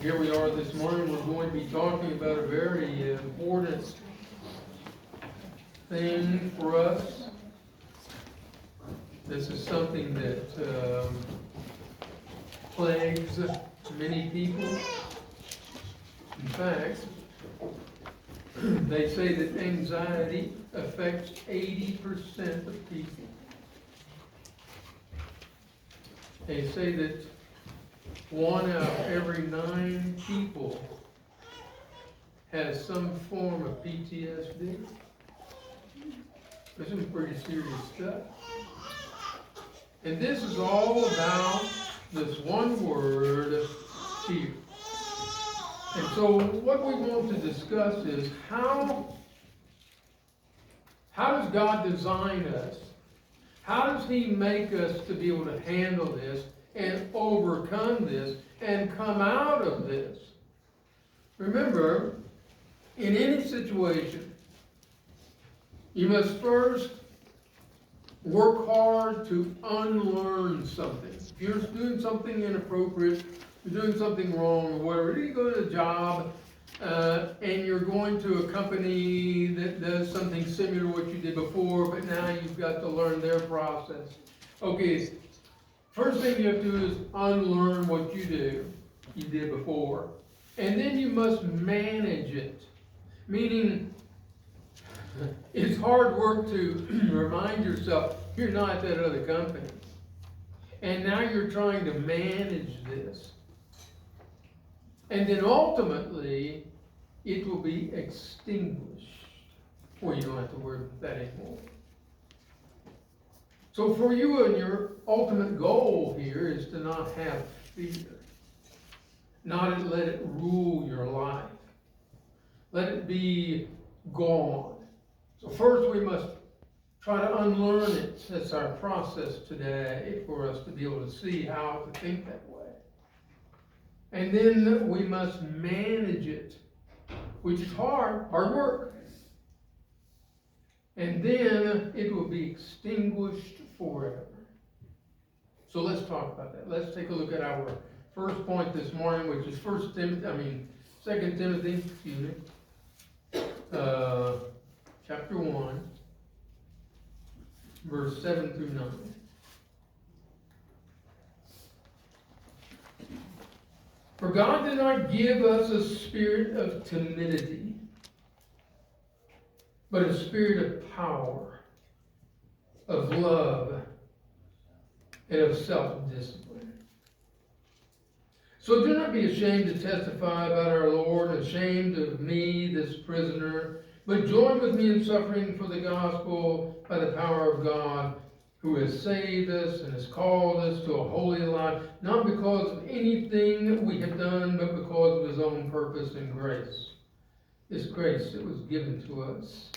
Here we are this morning. We're going to be talking about a very important thing for us. This is something that plagues many people. In fact, they say that anxiety affects 80% of people. They say that 1 out of every 9 people has some form of PTSD. This is pretty serious stuff. And this is all about this one word, fear. And so what we want to discuss is how does God design us? How does He make us to be able to handle this and overcome this and come out of this? Remember, in any situation, you must first work hard to unlearn something. If you're doing something inappropriate, you're doing something wrong or whatever, you go to a job and you're going to a company that does something similar to what you did before, but now you've got to learn their process. Okay, first thing you have to do is unlearn what you did before. And then you must manage it. Meaning, it's hard work to remind yourself, you're not that other company. And now you're trying to manage this. And then ultimately, it will be extinguished. Or you don't have to worry about that anymore. So for you and your ultimate goal here is to not have fear. Not let it rule your life. Let it be gone. So first we must try to unlearn it. That's our process today for us to be able to see how to think that way. And then we must manage it, which is hard work. And then it will be extinguished forever. So let's talk about that. Let's take a look at our first point this morning, which is 2 Timothy, chapter 1, verse 7 through 9. For God did not give us a spirit of timidity, but a spirit of power, of love, and of self-discipline. So do not be ashamed to testify about our Lord, ashamed of me, this prisoner, but join with me in suffering for the gospel by the power of God, who has saved us and has called us to a holy life, not because of anything that we have done, but because of His own purpose and grace. This grace that was given to us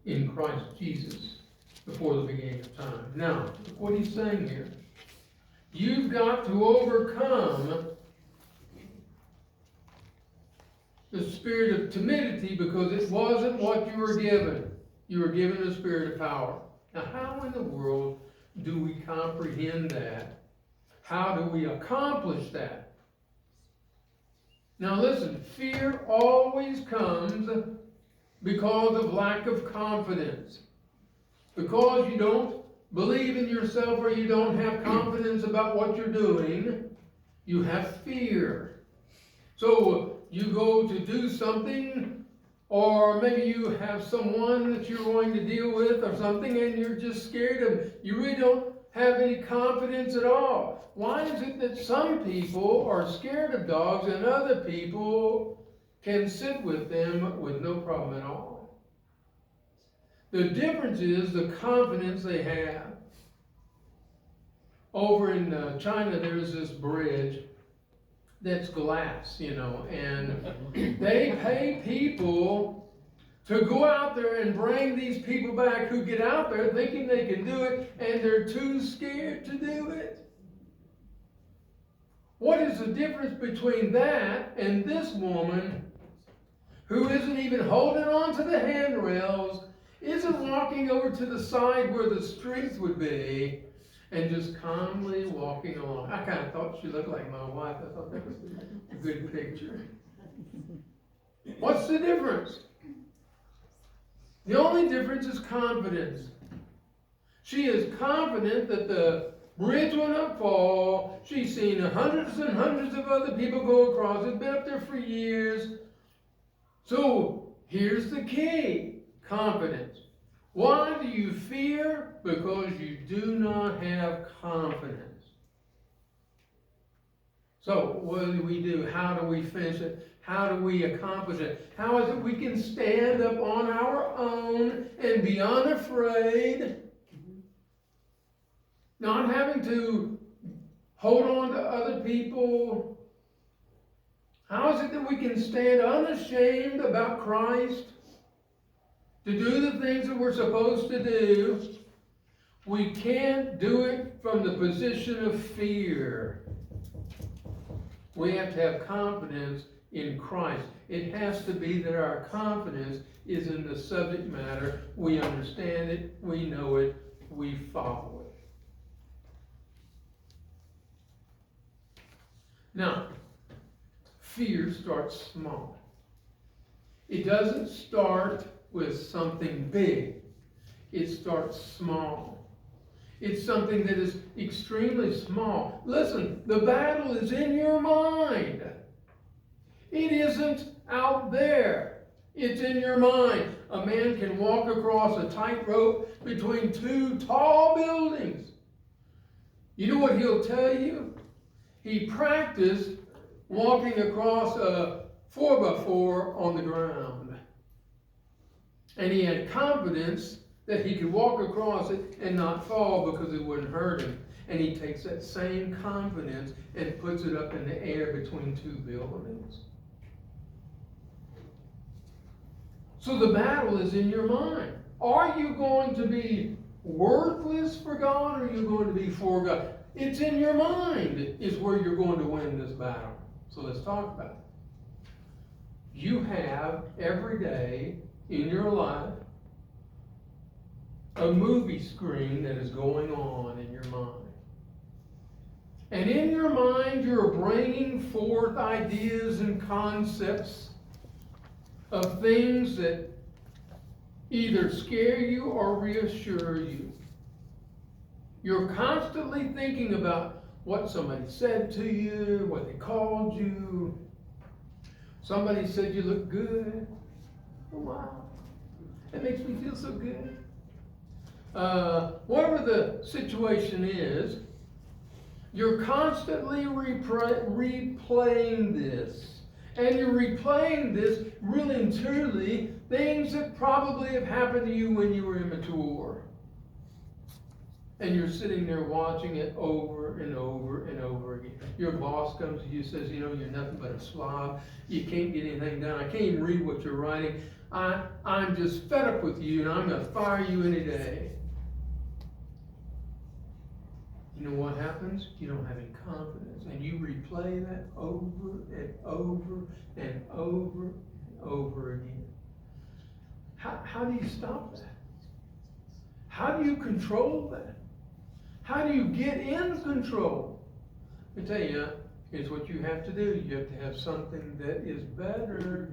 in Christ Jesus before the beginning of time. Now, look what he's saying here. You've got to overcome the spirit of timidity because it wasn't what you were given. You were given a spirit of power. Now, how in the world do we comprehend that? How do we accomplish that? Now listen, fear always comes because of lack of confidence. Because you don't believe in yourself or you don't have confidence about what you're doing, you have fear. So you go to do something, or maybe you have someone that you're going to deal with or something, and you're just scared of, you really don't have any confidence at all. Why is it that some people are scared of dogs and other people can sit with them with no problem at all? The difference is the confidence they have. Over in China, there's this bridge that's glass, and they pay people to go out there and bring these people back who get out there thinking they can do it, and they're too scared to do it. What is the difference between that and this woman who isn't even holding on to the handrails, isn't walking over to the side where the strength would be, and just calmly walking along. I kind of thought she looked like my wife. I thought that was a good picture. What's the difference? The only difference is confidence. She is confident that the bridge will not fall. She's seen hundreds and hundreds of other people go across. It's been up there for years. So here's the key: confidence. Why do you fear? Because you do not have confidence. So what do? How do we finish it? How do we accomplish it? How is it we can stand up on our own and be unafraid, not having to hold on to other people? How is it that we can stand unashamed about Christ, to do the things that we're supposed to do? We can't do it from the position of fear. We have to have confidence in Christ. It has to be that our confidence is in the subject matter. We understand it, we know it, we follow it. Now, fear starts small. It doesn't start with something big. It starts small. It's something that is extremely small. Listen, the battle is in your mind. It isn't out there. It's in your mind. A man can walk across a tightrope between two tall buildings. You know what he'll tell you? He practiced walking across a 4x4 on the ground. And he had confidence that he could walk across it and not fall because it wouldn't hurt him. And he takes that same confidence and puts it up in the air between two buildings. So the battle is in your mind. Are you going to be worthless for God, or are you going to be for God? It's in your mind is where you're going to win this battle. So let's talk about it. You have every day in your life a movie screen that is going on in your mind. And in your mind, you're bringing forth ideas and concepts of things that either scare you or reassure you. You're constantly thinking about what somebody said to you, what they called you. Somebody said you look good. Oh, wow. That makes me feel so good. Whatever the situation is, you're constantly replaying this. And you're replaying this really and truly things that probably have happened to you when you were immature. And you're sitting there watching it over and over and over again. Your boss comes to you and says, you know, you're nothing but a slob. You can't get anything done. I can't even read what you're writing. I'm just fed up with you, and I'm going to fire you any day. You know what happens? You don't have any confidence. And you replay that over and over and over and over again. How do you stop that? How do you control that? How do you get in control? I tell you, here's what you have to do. You have to have something that is better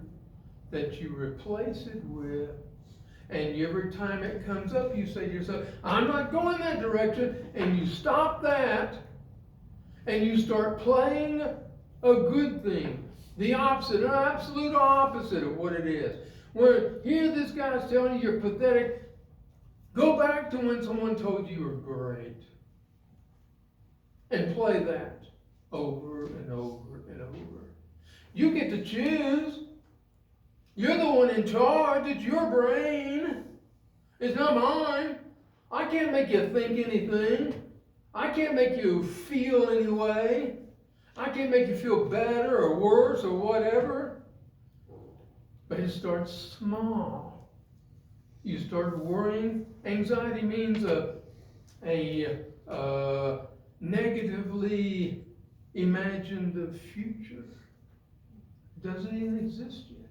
that you replace it with. And every time it comes up, you say to yourself, I'm not going that direction. And you stop that, and you start playing a good thing. The opposite, an absolute opposite of what it is. Where here this guy's telling you you're pathetic. Go back to when someone told you you were great. And play that over and over and over. You get to choose. You're the one in charge. It's your brain. It's not mine. I can't make you think anything. I can't make you feel any way. I can't make you feel better or worse or whatever. But it starts small. You start worrying. Anxiety means a negatively imagined future. It doesn't even exist yet.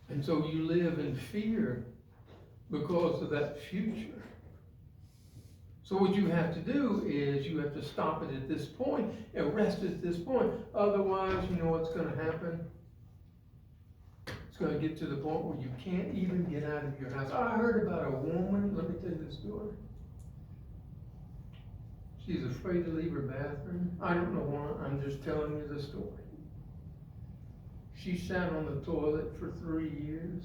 And so you live in fear because of that future. So what you have to do is you have to stop it at this point and rest at this point. Otherwise, you know what's gonna happen? It's gonna get to the point where you can't even get out of your house. I heard about a woman, let me tell you this story. She's afraid to leave her bathroom. I don't know why, I'm just telling you the story. She sat on the toilet for 3 years.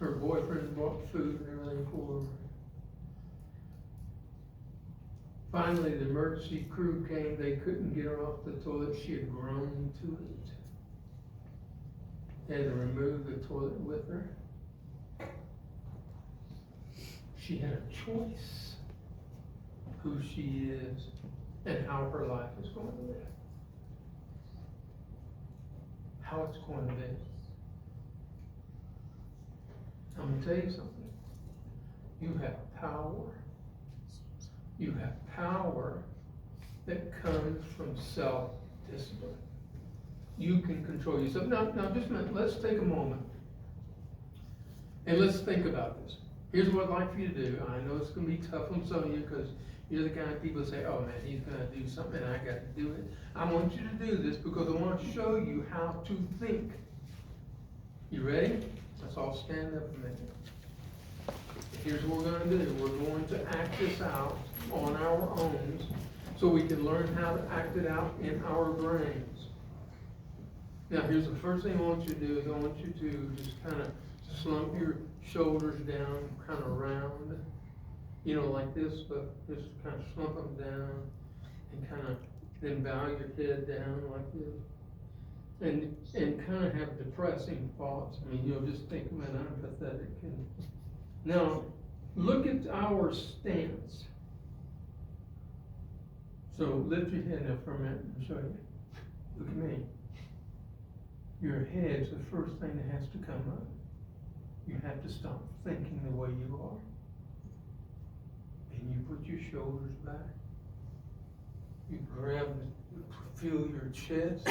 Her boyfriend bought food and everything for her. Finally, the emergency crew came. They couldn't get her off the toilet. She had grown to it. They had to remove the toilet with her. She had a choice who she is and how her life is going to live. How it's going to be. I'm going to tell you something. You have power. You have power that comes from self-discipline. You can control yourself. Now just a minute. Let's take a moment. And let's think about this. Here's what I'd like for you to do. I know it's going to be tough on some of you because you're the kind of people that say, oh man, he's going to do something and I got to do it. I want you to do this because I want to show you how to think. You ready? Let's all stand up a minute. Here's what we're going to do. We're going to act this out on our own so we can learn how to act it out in our brains. Now here's the first thing I want you to do is I want you to just kind of slump your shoulders down, kind of round, you know, like this, but just kind of slump them down and kind of then bow your head down like this. And kind of have depressing thoughts. I mean, you'll just think, man, I'm pathetic. And now, look at our stance. So lift your head up for a minute and show you. Look at me. Your head's the first thing that has to come up. You have to stop thinking the way you are. And you put your shoulders back. You feel your chest.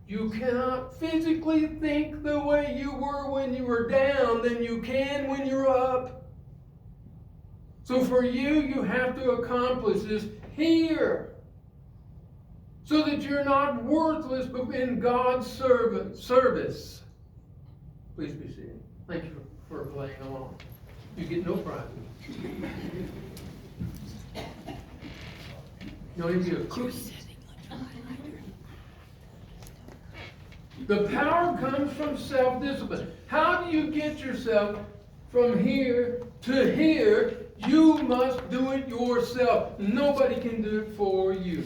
You cannot physically think the way you were when you were down than you can when you're up. So for you, you have to accomplish this here. So that you're not worthless, but in God's service. Please be seated. Thank you for playing along. You get no prizes. You don't even get a cookie. The power comes from self-discipline. How do you get yourself from here to here? You must do it yourself. Nobody can do it for you.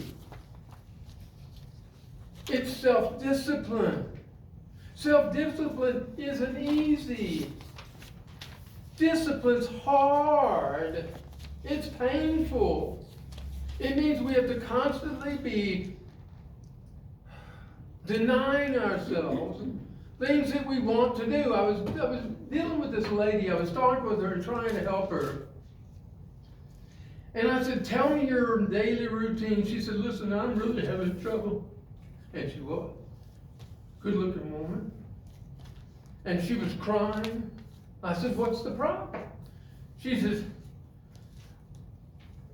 It's self-discipline. Self-discipline isn't easy. Discipline's hard. It's painful. It means we have to constantly be denying ourselves things that we want to do. I was dealing with this lady. I was talking with her and trying to help her. And I said, tell me your daily routine. She said, listen, I'm really having trouble. And she was. Good looking woman. And she was crying. I said, what's the problem? She says,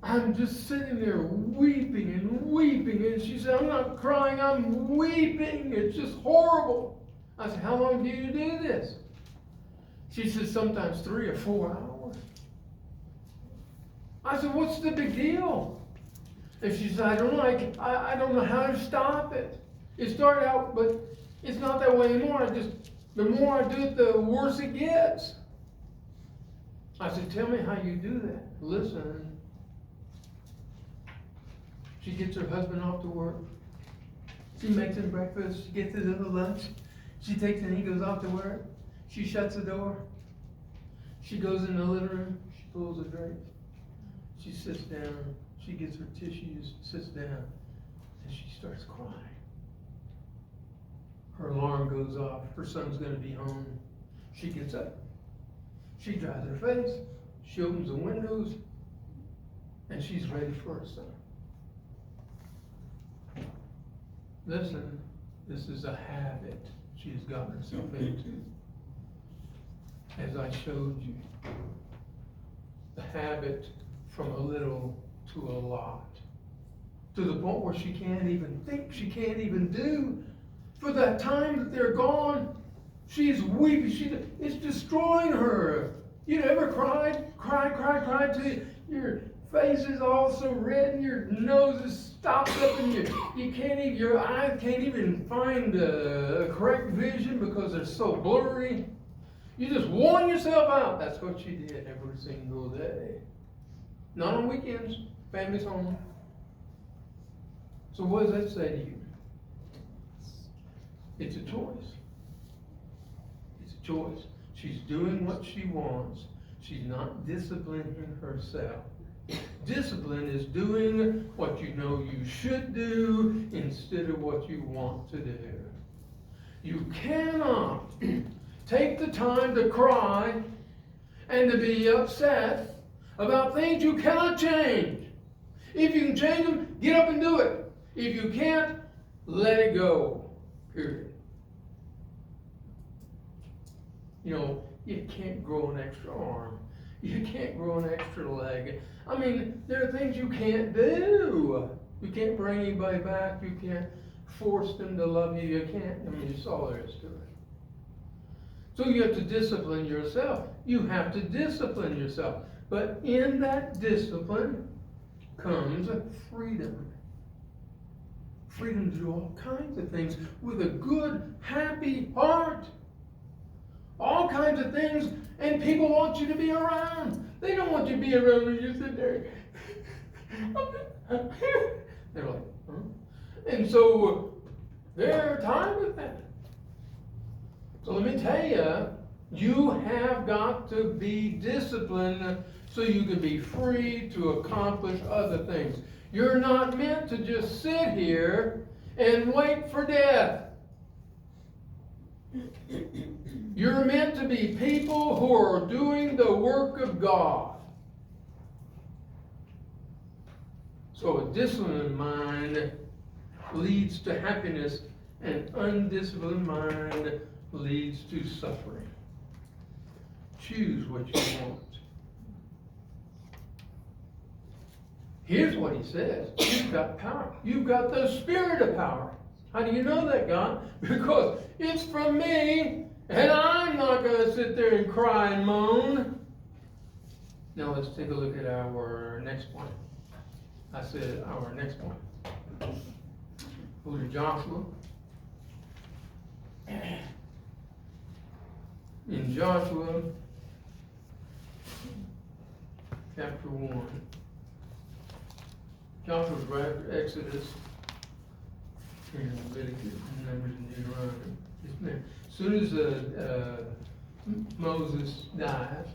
I'm just sitting there weeping and weeping. And she said, I'm not crying, I'm weeping. It's just horrible. I said, how long do you do this? She said, sometimes 3 or 4 hours. I said, what's the big deal? And she said, I don't know. I don't know how to stop it. It started out, but it's not that way anymore. The more I do it, the worse it gets. I said, tell me how you do that. Listen. She gets her husband off to work. She makes him breakfast. She gets his little lunch. She takes him, he goes off to work. She shuts the door. She goes in the living room. She pulls a drapes. She sits down. She gets her tissues, sits down, and she starts crying. Her alarm goes off. Her son's going to be home. She gets up. She dries her face. She opens the windows, and she's ready for her son. Listen, this is a habit she has gotten herself into. As I showed you, the habit from a little to a lot. To the point where she can't even think, she can't even do. For that time that they're gone, she's weeping. It's destroying her. You ever cried? Cry till your face is all so red and your nose is stopped up and you can't even, your eyes can't even find a correct vision because they're so blurry. You just worn yourself out. That's what she did every single day. Not on weekends. Family's home. So what does that say to you? It's a choice. It's a choice. She's doing what she wants. She's not disciplining herself. Discipline is doing what you know you should do instead of what you want to do. You cannot take the time to cry and to be upset about things you cannot change. If you can change them, get up and do it. If you can't, let it go. Period. You know, you can't grow an extra arm. You can't grow an extra leg. I mean, there are things you can't do. You can't bring anybody back. You can't force them to love you. You can't. I mean, that's all there is to it. So you have to discipline yourself. You have to discipline yourself. But in that discipline comes freedom. Freedom to do all kinds of things with a good, happy heart. All kinds of things, and people want you to be around. They don't want you to be around when you sit there. They're like, huh? And so there are times with that. So let me tell you, you have got to be disciplined so you can be free to accomplish other things. You're not meant to just sit here and wait for death. You're meant to be people who are doing the work of God. So a disciplined mind leads to happiness, and undisciplined mind leads to suffering. Choose what you want. Here's what he says. You've got power. You've got the spirit of power. How do you know that, God? Because it's from me, and I'm not going to sit there and cry and moan. Now let's take a look at our next point. I said our next point. Go to Joshua. In Joshua, chapter 1. Joshua's right after Exodus and Leviticus and Numbers and Deuteronomy. As soon as Moses dies,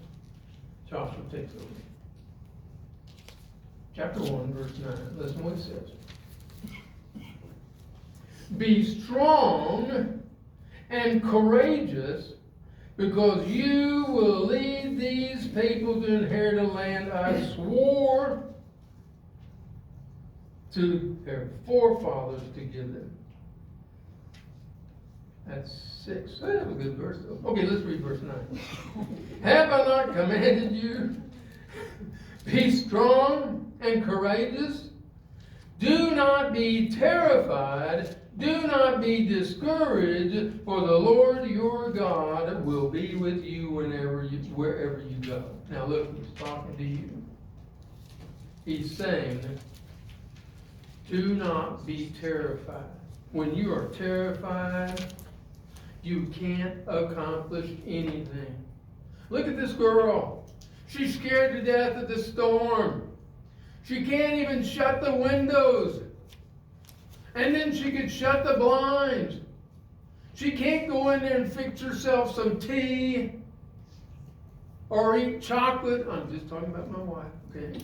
Joshua takes over. Chapter 1, verse 9. Listen to what it says. Be strong and courageous, because you will lead these people to inherit a land I swore to their forefathers to give them. That's 6. That's a good verse, though. Okay, let's read verse 9. Have I not commanded you? Be strong and courageous. Do not be terrified. Do not be discouraged, for the Lord your God will be with you wherever you go. Now look, he's talking to you. He's saying, do not be terrified. When you are terrified, you can't accomplish anything. Look at this girl. She's scared to death of the storm. She can't even shut the windows. And then she could shut the blinds. She can't go in there and fix herself some tea or eat chocolate. I'm just talking about my wife, okay?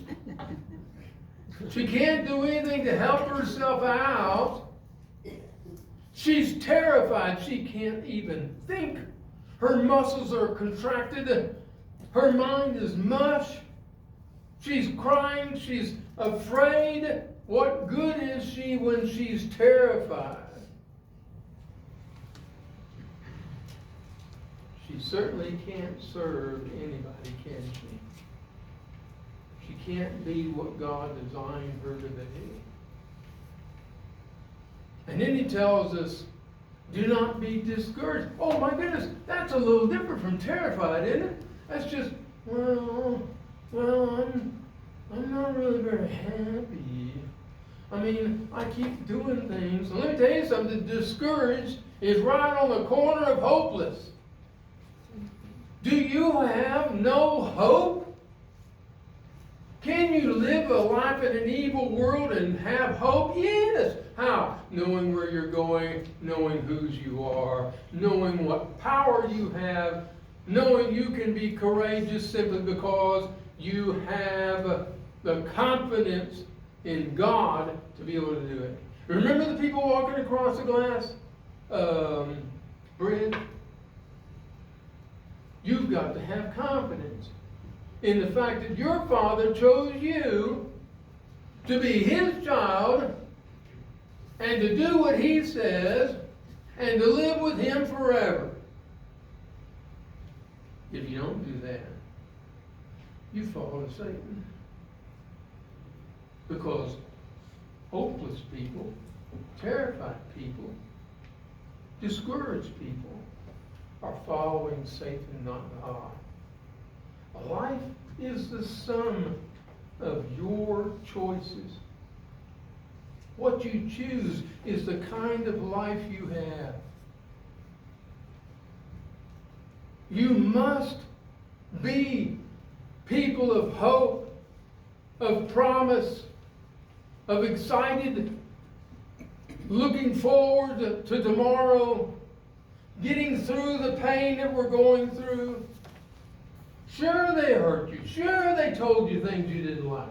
She can't do anything to help herself out. She's terrified. She can't even think. Her muscles are contracted. Her mind is mush. She's crying. She's afraid. What good is she when she's terrified? She certainly can't serve anybody, can she? can't be what God designed her to be. And then he tells us, do not be discouraged. Oh my goodness, that's a little different from terrified, isn't it? That's just, well, I'm not really very happy. I mean, I keep doing things. And let me tell you something, discouraged is right on the corner of hopeless. Do you have no hope? Can you live a life in an evil world and have hope? Yes. How? Knowing where you're going, knowing whose you are, knowing what power you have, knowing you can be courageous simply because you have the confidence in God to be able to do it. Remember the people walking across the glass bridge? You've got to have confidence in the fact that your Father chose you to be His child and to do what He says and to live with Him forever. If you don't do that, you fall to Satan. Because hopeless people, terrified people, discouraged people are following Satan, not God. Life is the sum of your choices. What you choose is the kind of life you have. You must be people of hope, of promise, of excited, looking forward to tomorrow, getting through the pain that we're going through. Sure, they hurt you. Sure, they told you things you didn't like.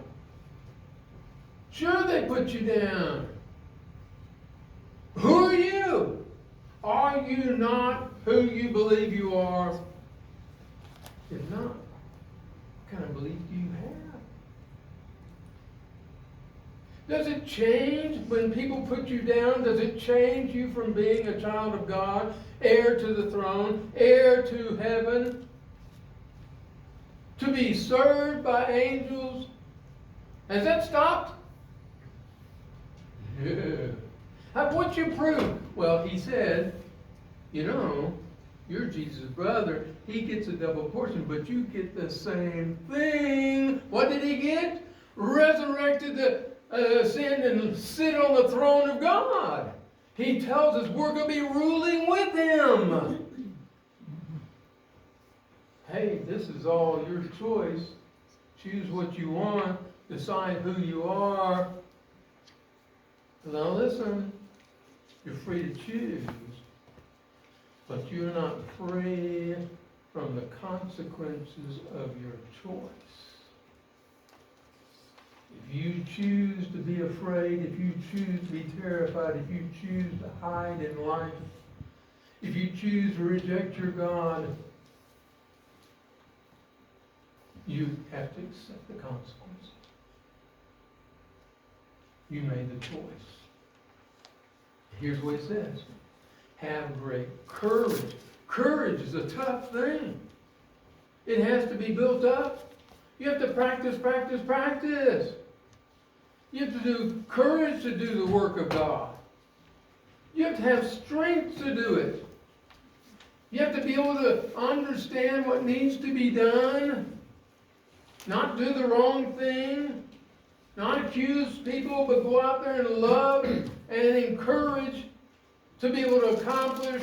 Sure, they put you down. Who are you? Are you not who you believe you are? If not, what kind of belief do you have? Does it change when people put you down? Does it change you from being a child of God, heir to the throne, heir to heaven? To be served by angels? Has that stopped? Yeah. What's your proof? Well, he said, you know, you're Jesus' brother. He gets a double portion, but you get the same thing. What did he get? Resurrected the sin and sit on the throne of God. He tells us we're going to be ruling with Him. Hey, this is all your choice. Choose what you want. Decide who you are. Now listen, you're free to choose, but you're not free from the consequences of your choice. If you choose to be afraid, if you choose to be terrified, if you choose to hide in life, if you choose to reject your God, you have to accept the consequences. You made the choice. Here's what it says. Have great courage. Courage is a tough thing. It has to be built up. You have to practice, practice, practice. You have to do courage to do the work of God. You have to have strength to do it. You have to be able to understand what needs to be done. Not do the wrong thing. Not accuse people, but go out there and love and encourage to be able to accomplish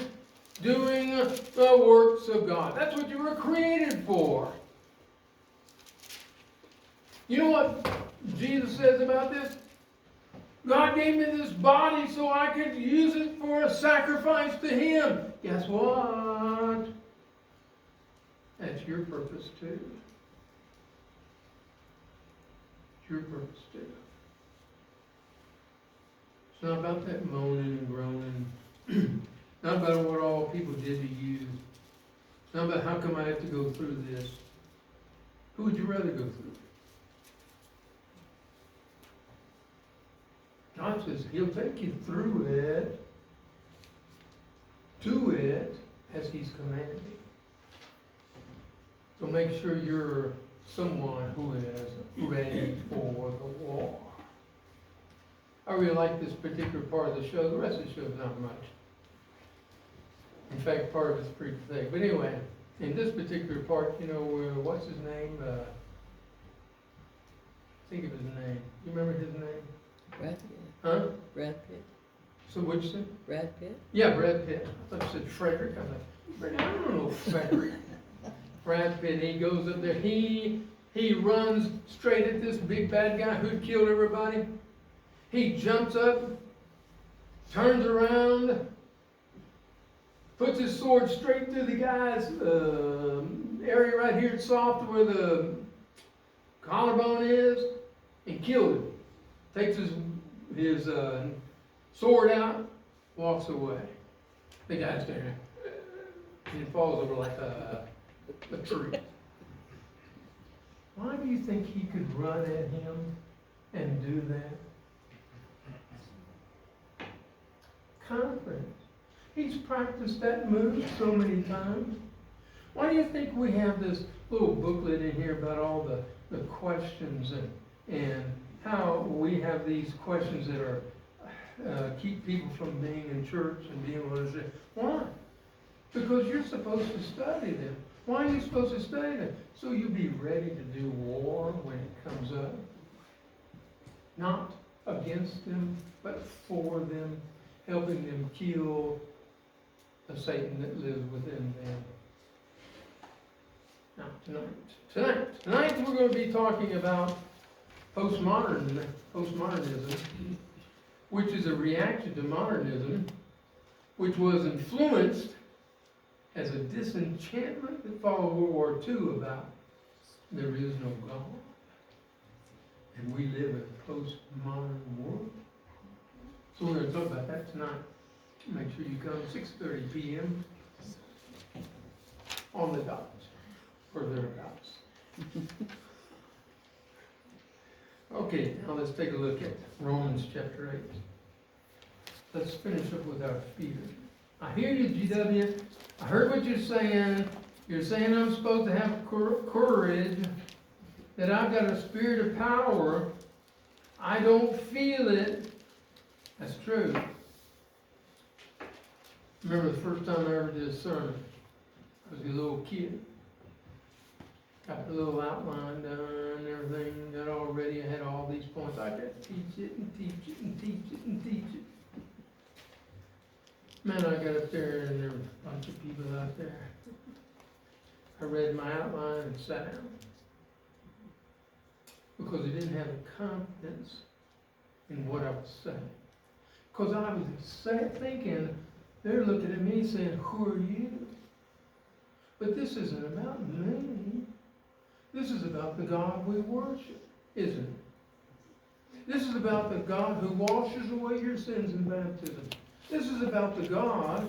doing the works of God. That's what you were created for. You know what Jesus says about this? God gave me this body so I could use it for a sacrifice to Him. Guess what? That's your purpose too. It's your purpose too. It's not about that moaning and groaning. Not about what all people did to you. It's not about how come I have to go through this. Who would you rather go through? God says He'll take you through it, to it, as He's commanded. So make sure you're someone who is ready for the war. I really like this particular part of the show. The rest of the show is not much. In fact, part of it's pretty thick. But anyway, in this particular part, you know, what's his name? Think of his name. You remember his name? Brad Pitt. Huh? Brad Pitt. So what'd you say? Brad Pitt. Yeah, Brad Pitt. I thought you said Frederick. I was like, I don't know Frederick. Brad Pitt, he goes up there. He runs straight at this big bad guy who'd killed everybody. He jumps up, turns around, puts his sword straight through the guy's area right here, soft where the collarbone is, and killed him. Takes his sword out, walks away. The guy's there. He falls over like a tree. Why do you think he could run at him and do that? Confidence. He's practiced that move so many times. Why do you think we have this little booklet in here about all the questions and how we have these questions that are keep people from being in church and being able to say, why? Because you're supposed to study them. Why are you supposed to study them? So you'll be ready to do war when it comes up. Not against them, but for them, helping them kill the Satan that lives within them. Now, tonight we're going to be talking about postmodernism, which is a reaction to modernism, which was influenced as a disenchantment that followed World War II about there is no God. And we live in a postmodern world. So we're going to talk about that tonight. Make sure you come 6:30 p.m. on the dot, or thereabouts. Okay, now let's take a look at Romans chapter 8. Let's finish up with our fear. I hear you, GW. I heard what you're saying. You're saying I'm supposed to have courage, that I've got a spirit of power. I don't feel it. That's true. Remember the first time I ever did a sermon, I was a little kid. Got the little outline done and everything, got all ready. I had all these points. I got to teach it and teach it and teach it and teach it. Man, I got up there and there were a bunch of people out there. I read my outline and sat down. Because I didn't have the confidence in what I was saying. Because I was thinking, they're looking at me saying, who are you? But this isn't about me. This is about the God we worship, isn't it? This is about the God who washes away your sins in baptism. This is about the God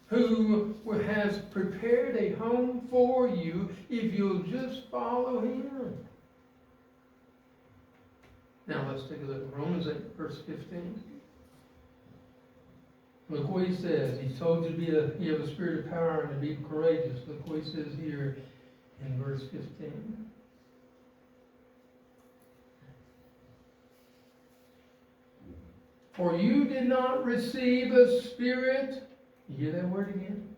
who has prepared a home for you if you'll just follow Him. Now let's take a look at Romans 8, verse 15. Look what he says. He told you to you have a spirit of power and to be courageous. Look what he says here in verse 15. For you did not receive a spirit, you hear that word again?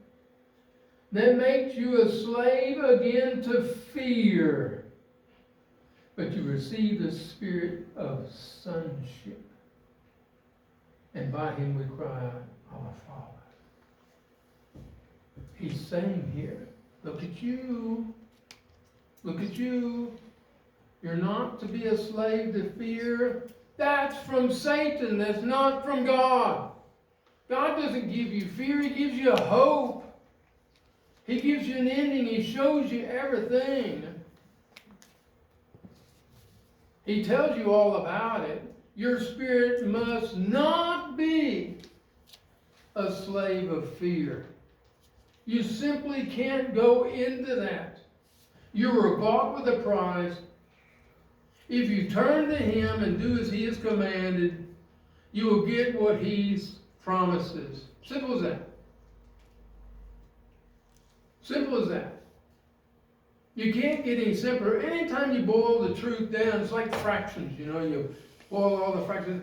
That makes you a slave again to fear. But you received a spirit of sonship. And by him we cry out, Our Father. He's saying here, look at you. Look at you. You're not to be a slave to fear. That's from Satan. That's not from God. God doesn't give you fear. He gives you a hope. He gives you an ending. He shows you everything. He tells you all about it. Your spirit must not be a slave of fear. You simply can't go into that. You were bought with a price. If you turn to Him and do as He has commanded, you will get what He promises. Simple as that. Simple as that. You can't get any simpler. Anytime you boil the truth down, it's like fractions, you know, you boil all the fractions.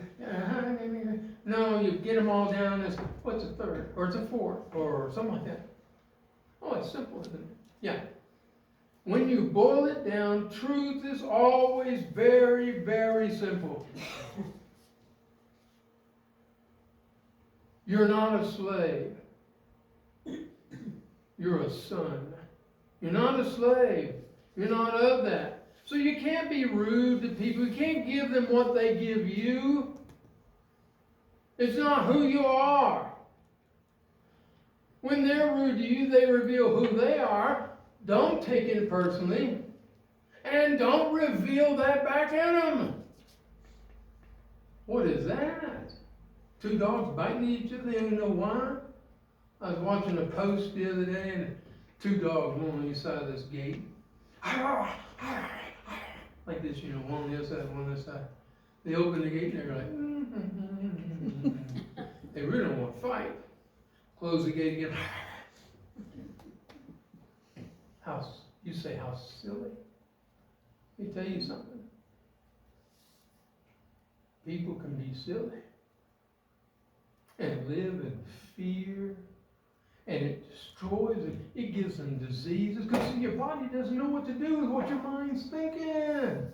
No, you get them all down as, what's a third? Or it's a fourth, or something like that. Oh, it's simple, isn't it? Yeah. When you boil it down, truth is always very, very simple. You're not a slave. You're a son. You're not a slave. You're not of that. So you can't be rude to people. You can't give them what they give you. It's not who you are. When they're rude to you, they reveal who they are. Don't take it personally. And don't reveal that back at them. What is that? Two dogs biting each other, they don't know why. I was watching a post the other day, and two dogs, one on each side of this gate. Like this, you know, one on this side, one on this side. They open the gate, and they're like, They really don't want to fight. Close the gate again. You say, how silly. Let me tell you something. People can be silly and live in fear, and it destroys it. It gives them diseases because your body doesn't know what to do with what your mind's thinking.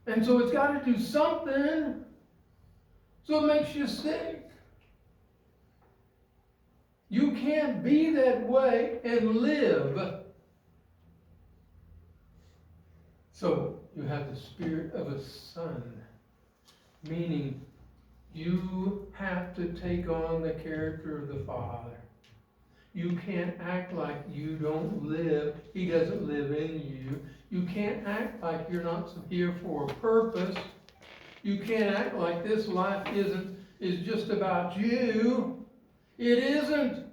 And so it's got to do something. So it makes you sick. You can't be that way and live. So you have the spirit of a son, meaning you have to take on the character of the Father. You can't act like you don't live. He doesn't live in you. You can't act like you're not here for a purpose. You can't act like this life is just about you. It isn't.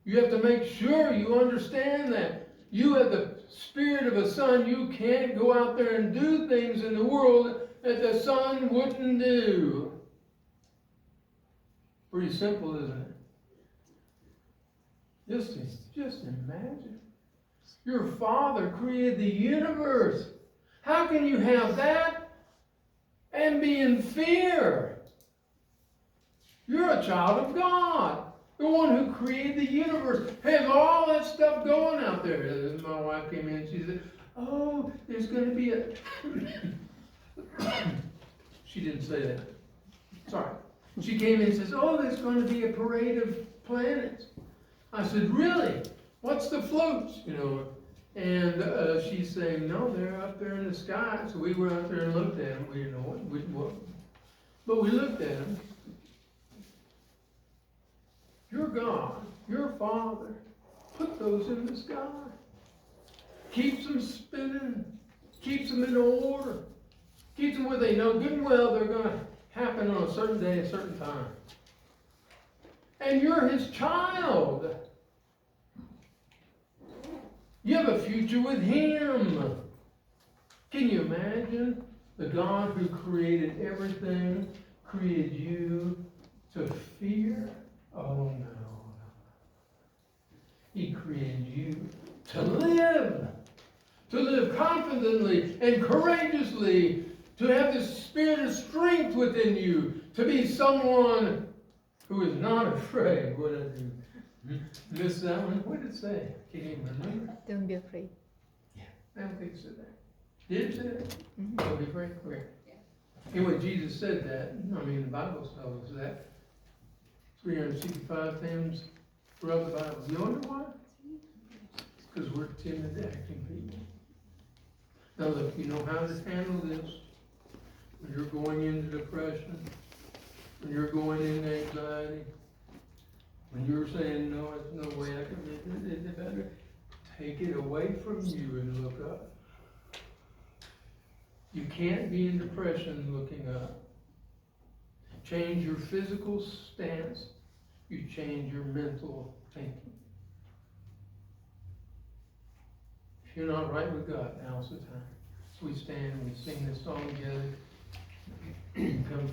You have to make sure you understand that. You have the spirit of a son. You can't go out there and do things in the world that the son wouldn't do. Pretty simple, isn't it? Just imagine. Your Father created the universe. How can you have that and be in fear? You're a child of God. The one who created the universe has all that stuff going out there. My wife came in and she said, oh, there's going to be a... She didn't say that. Sorry. She came in and says, oh, there's going to be a parade of planets. I said, really? What's the floats? You know, and she's saying, no, they're up there in the sky. So we went out there and looked at them. We didn't know what. But we looked at them. Your God, your Father, put those in the sky. Keeps them spinning. Keeps them in order. Keeps them where they know good and well they're going to happen on a certain day, a certain time. And you're His child. You have a future with Him. Can you imagine? The God who created everything, created you to fear? Oh no. He created you to live confidently and courageously, to have the spirit of strength within you, to be someone who is not afraid. What did I do? Miss that one? What did it say? Can't even remember. Don't be afraid. Yeah, I don't think it said that. Did it say that? Mm-hmm. Don't be afraid? Okay. Anyway, Jesus said that. I mean, the Bible tells us that 365 times throughout the Bible. You wonder why? Because we're timid acting people. Now look, you know how to handle this. When you're going into depression, when you're going into anxiety, when you're saying, no, there's no way I can live it better, take it away from you and look up. You can't be in depression looking up. Change your physical stance. You change your mental thinking. If you're not right with God, now's the time. So we stand and we sing this song together. Come